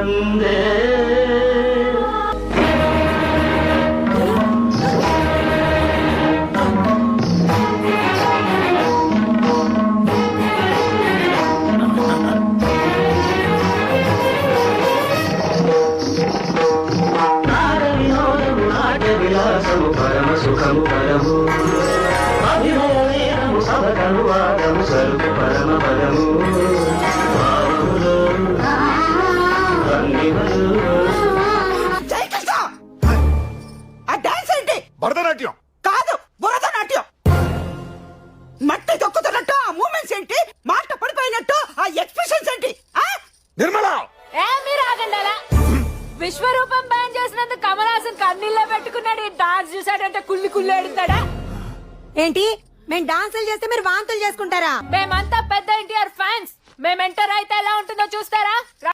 వందే విలాసము పరమ సుఖము పరము అభినయ వేదము సభకనువాదము సరుకు పరమ పదము భావములో భంగిమలు. జై కృష్ణ! ఆ డాన్స్ ఏంటి? భరతనాట్యం కాదు, భరతనాట్యం. మట్టి తొక్కుతున్నట్టు ఆ మూమెంట్స్ ఏంటి? మాట పడిపోయినట్టు ఆ ఎక్స్ప్రెషన్స్ ఏంటి? నిర్మలా మీరు ఆగండాలా? విశ్వరూపం బ్యాన్ చేసినందుకు కమల్ హాసన్ కన్నీళ్ళ పెట్టుకున్నాడు. ఈ డాన్స్ చూసాడంటే కుళ్ళి కుళ్ళి ఎడుతాడా ఏంటి? మేము డాన్సులు చేస్తే మీరు వాంతులు చేసుకుంటారా? మేమంతా పెద్ద ఎన్టీఆర్ ఫ్యాన్స్. మేము ఎంటర్ అయితే ఎలా ఉంటుందో చూస్తారా?